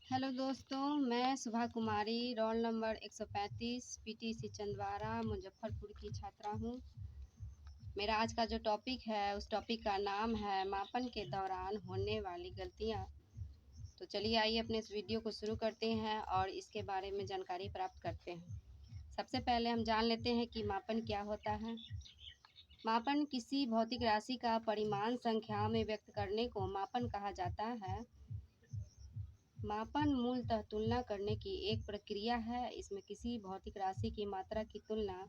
Hello दोस्तों, मैं Subha Kumari roll number 135 PTC Chandwara Muzaffarpur की छात्रा हूँ। मेरा आज का जो टॉपिक है उस टॉपिक का नाम है मापन के दौरान होने वाली गलतियाँ। तो चलिए आइए अपने इस वीडियो को शुरू करते हैं और इसके बारे में जानकारी प्राप्त करते हैं। सबसे पहले हम जान लेते हैं कि मापन क्या होता है। मापन किसी भौतिक राशि का परिमाण संख्याओं में व्यक्त करने को मापन कहा जाता है। मापन मूलतः तुलना करने की एक प्रक्रिया है। इसमें किसी भौतिक राशि की मात्रा की तुलना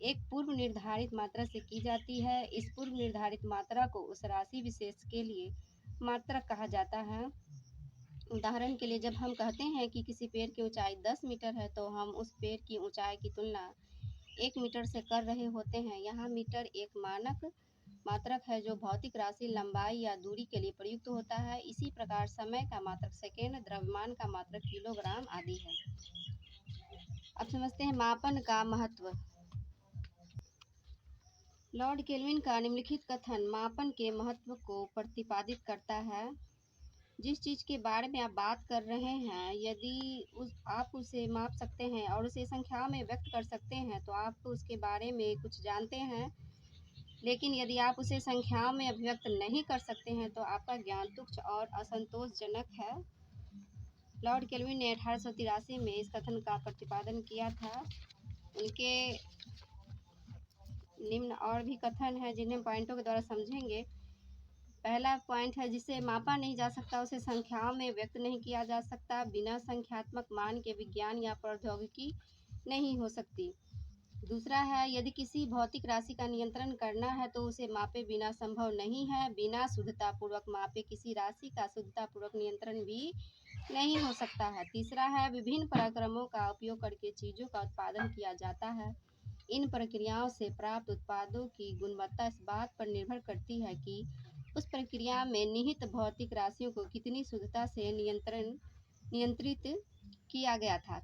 एक पूर्व निर्धारित मात्रा से की जाती है। इस पूर्व निर्धारित मात्रा को उस राशि विशेष के लिए मात्रक कहा जाता है। उदाहरण के लिए जब हम कहते हैं कि किसी पेड़ की ऊंचाई 10 मीटर है तो हम उस पेड़ की ऊंचाई की तुलना 1 मीटर से कर रहे होते हैं। यहाँ मीटर एक मानक मात्रक है जो भौतिक राशि लंबाई या दूरी के लिए प्रयुक्त होता है। इसी प्रकार समय का मात्रक सेकेंड, द्रव्यमान का मात्रक किलोग्राम आदि है। अब समझते हैं मापन का महत्व। लॉर्ड केल्विन का निम्नलिखित कथन मापन के महत्व को प्रतिपादित करता है। जिस चीज़ के बारे में आप बात कर रहे हैं, यदि आप उसे माप सकते हैं और उसे संख्याओं में व्यक्त कर सकते हैं तो आप उसके बारे में कुछ जानते हैं। लेकिन यदि आप उसे संख्याओं में अभिव्यक्त नहीं कर सकते हैं तो आपका ज्ञान तुच्छ और असंतोषजनक है। लॉर्ड केल्विन ने 1883 में इस कथन का प्रतिपादन किया था। उनके निम्न और भी कथन है जिन्हें हम पॉइंटों के द्वारा समझेंगे। पहला पॉइंट है, जिसे मापा नहीं जा सकता उसे संख्याओं में व्यक्त नहीं किया जा सकता। बिना संख्यात्मक मान के विज्ञान या प्रौद्योगिकी नहीं हो सकती। दूसरा है, यदि किसी भौतिक राशि का नियंत्रण करना है तो उसे मापे बिना संभव नहीं है। बिना शुद्धतापूर्वक मापे किसी राशि का शुद्धतापूर्वक नियंत्रण भी नहीं हो सकता है। तीसरा है, विभिन्न पराक्रमों का उपयोग करके चीज़ों का उत्पादन किया जाता है। इन प्रक्रियाओं से प्राप्त उत्पादों की गुणवत्ता इस बात पर निर्भर करती है कि उस प्रक्रिया में निहित भौतिक राशियों को कितनी शुद्धता से नियंत्रित किया गया था।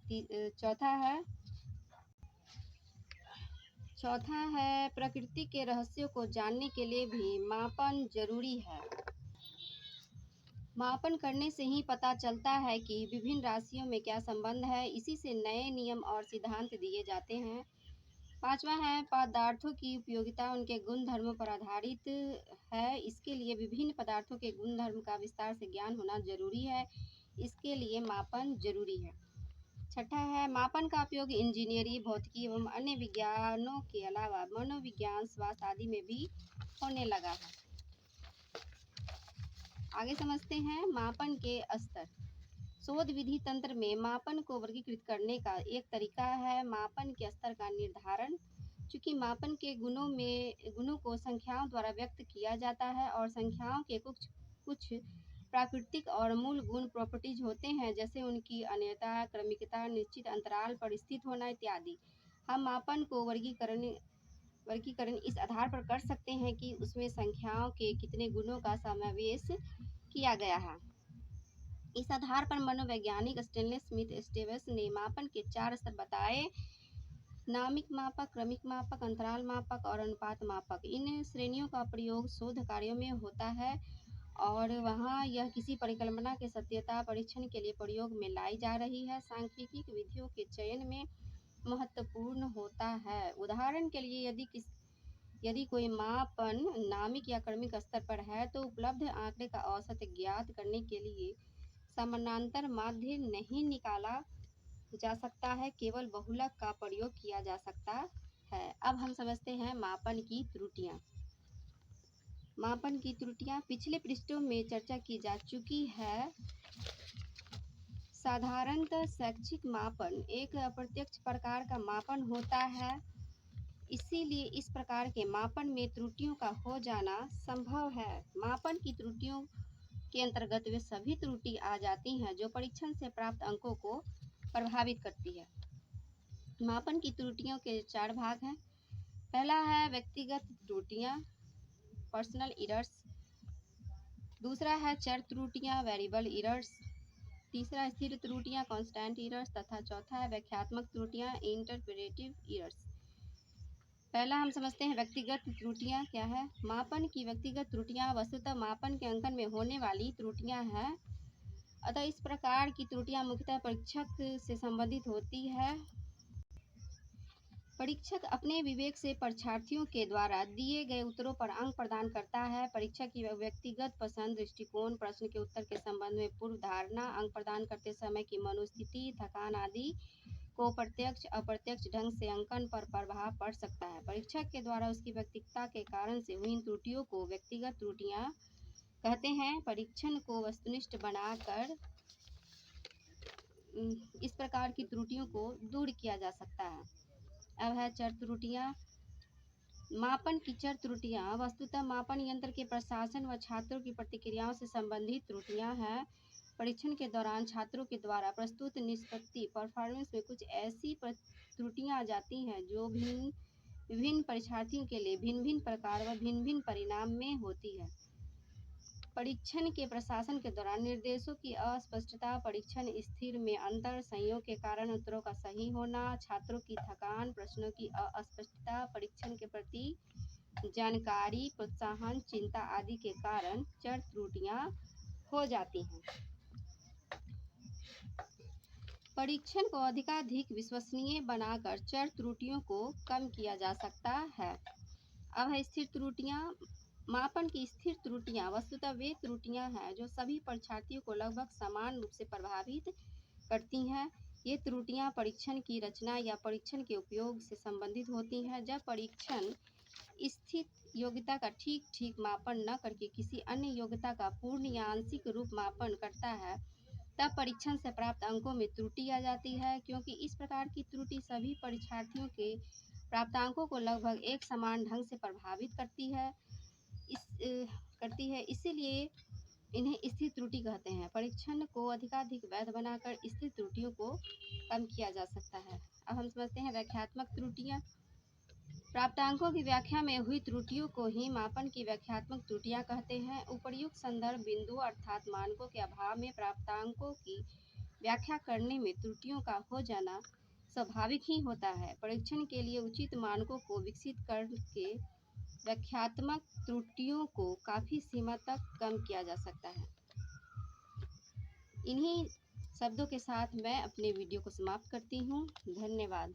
चौथा है, प्रकृति के रहस्यों को जानने के लिए भी मापन जरूरी है। मापन करने से ही पता चलता है कि विभिन्न राशियों में क्या संबंध है। इसी से नए नियम और सिद्धांत दिए जाते हैं। पांचवा है, पदार्थों की उपयोगिता उनके गुण धर्मों पर आधारित है। इसके लिए विभिन्न पदार्थों के गुण धर्म का विस्तार से ज्ञान होना जरूरी है। इसके लिए मापन जरूरी है। छठा है, मापन का उपयोग इंजीनियरिंग, भौतिकी एवं अन्य विज्ञानों के अलावा मनोविज्ञान, स्वास्थ्य आदि में भी होने लगा है। आगे समझते हैं मापन के स्तर। शोध विधि तंत्र में मापन को वर्गीकृत करने का एक तरीका है मापन के स्तर का निर्धारण। चूंकि मापन के गुणों को संख्याओं द्वारा व्यक्त किया जाता है और संख्याओं के कुछ प्राकृतिक और मूल गुण प्रॉपर्टीज होते हैं, जैसे उनकी अनन्यता, क्रमिकता, निश्चित अंतराल पर स्थित होना इत्यादि। हम मापन को वर्गीकरण इस आधार पर कर सकते हैं कि उसमें संख्याओं के कितने गुणों का समावेश किया गया है। इस आधार पर मनोवैज्ञानिक स्टेनले स्मिथ स्टीवेंस ने मापन के 4 स्तर बताए: नामिक मापक, क्रमिक मापक, अंतराल मापक और अनुपात मापक। इन श्रेणियों का प्रयोग शोध कार्यों में होता है और वहाँ यह किसी परिकल्पना के सत्यता परीक्षण के लिए प्रयोग में लाई जा रही है। सांख्यिकी विधियों के चयन में महत्वपूर्ण होता है। उदाहरण के लिए यदि कोई मापन नामिक या क्रमिक स्तर पर है तो उपलब्ध आंकड़े का औसत ज्ञात करने के लिए समानांतर माध्य नहीं निकाला जा सकता है, केवल बहुलक का प्रयोग किया जा सकता है। अब हम समझते हैं मापन की त्रुटियां। मापन की त्रुटियां पिछले पृष्ठों में चर्चा की जा चुकी है। साधारणतः शैक्षिक मापन एक अप्रत्यक्ष प्रकार का मापन होता है, इसीलिए इस प्रकार के मापन में त्रुटियों का हो जाना संभव है। मापन की त्रुटियों के अंतर्गत वे सभी त्रुटि आ जाती हैं जो परीक्षण से प्राप्त अंकों को प्रभावित करती है। मापन की त्रुटियों के 4 भाग हैं। पहला है व्यक्तिगत त्रुटियां, पर्सनल एरर्स। दूसरा है चर त्रुटियां, वेरिएबल एरर्स। तीसरा स्थिर त्रुटियां, कांस्टेंट एरर्स। तथा चौथा है व्याख्यात्मक त्रुटियां, इंटरप्रेटिव एरर्स। पहला हम समझते हैं व्यक्तिगत त्रुटियां क्या है। मापन की व्यक्तिगत त्रुटियां वस्तुतः मापन के अंकन में होने वाली त्रुटियां हैं। अतः इस प्रकार की त्रुटियां मुख्यतः परीक्षक से संबंधित होती है। परीक्षक अपने विवेक से परीक्षार्थियों के द्वारा दिए गए उत्तरों पर अंक प्रदान करता है। परीक्षक की व्यक्तिगत पसंद, दृष्टिकोण, प्रश्न के उत्तर के संबंध में पूर्व धारणा, अंक प्रदान करते समय की मनोस्थिति, थकान आदि को प्रत्यक्ष अप्रत्यक्ष ढंग से अंकन पर प्रभाव पड़ सकता है। परीक्षक के द्वारा उसकी व्यक्तिगता के कारण से हुई इन त्रुटियों को व्यक्तिगत त्रुटियां कहते हैं। परीक्षण को वस्तुनिष्ठ बनाकर इस प्रकार की त्रुटियों को दूर किया जा सकता है। अब है चर त्रुटियां। मापन की चर त्रुटियां वस्तुतः मापन यंत्र के प्रशासन व छात्रों की प्रतिक्रियाओं से संबंधित त्रुटियां हैं। परीक्षण के दौरान छात्रों के द्वारा प्रस्तुत निष्पत्ति परफॉर्मेंस में कुछ ऐसी त्रुटियां आ जाती हैं जो विभिन्न परीक्षार्थियों के लिए भिन्न भिन्न प्रकार व भिन्न भिन्न परिणाम में होती है। परीक्षण के प्रशासन के दौरान निर्देशों की अस्पष्टता, परीक्षण स्थिर में अंतर, संयोग के कारण उत्तरों का सही होना, छात्रों की थकान, प्रश्नों की अस्पष्टता, परीक्षण के प्रति जानकारी, प्रोत्साहन, चिंता आदि के कारण चर त्रुटियां हो जाती हैं। परीक्षण को अधिकाधिक विश्वसनीय बनाकर चर त्रुटियों को कम किया जा सकता है। अब है स्थिर त्रुटियां। मापन की स्थिर त्रुटियां वस्तुतः वे त्रुटियां हैं जो सभी परीक्षार्थियों को लगभग समान रूप से प्रभावित करती हैं। ये त्रुटियां परीक्षण की रचना या परीक्षण के उपयोग से संबंधित होती हैं। जब परीक्षण स्थित योग्यता का ठीक मापन न करके किसी अन्य योग्यता का पूर्ण या आंशिक रूप मापन करता है, तब परीक्षण से प्राप्त अंकों में त्रुटि आ जाती है। क्योंकि इस प्रकार की त्रुटि सभी परीक्षार्थियों के प्राप्तांकों को लगभग एक समान ढंग से प्रभावित करती है, इसीलिए इन्हें स्थिर त्रुटि कहते हैं। परीक्षण को अधिकाधिक वैध बनाकर स्थिर त्रुटियों को कम किया जा सकता है। अब हम समझते हैं व्याख्यात्मक त्रुटियां। प्राप्तांकों की व्याख्या में हुई त्रुटियों को ही मापन की व्याख्यात्मक त्रुटियां कहते हैं। उपर्युक्त संदर्भ बिंदु अर्थात मानकों के अभाव में प्राप्तांकों की व्याख्या करने में त्रुटियों का हो जाना स्वाभाविक ही होता है। परीक्षण के लिए उचित मानकों को विकसित करके व्याख्यात्मक त्रुटियों को काफ़ी सीमा तक कम किया जा सकता है। इन्हीं शब्दों के साथ मैं अपने वीडियो को समाप्त करती हूँ। धन्यवाद।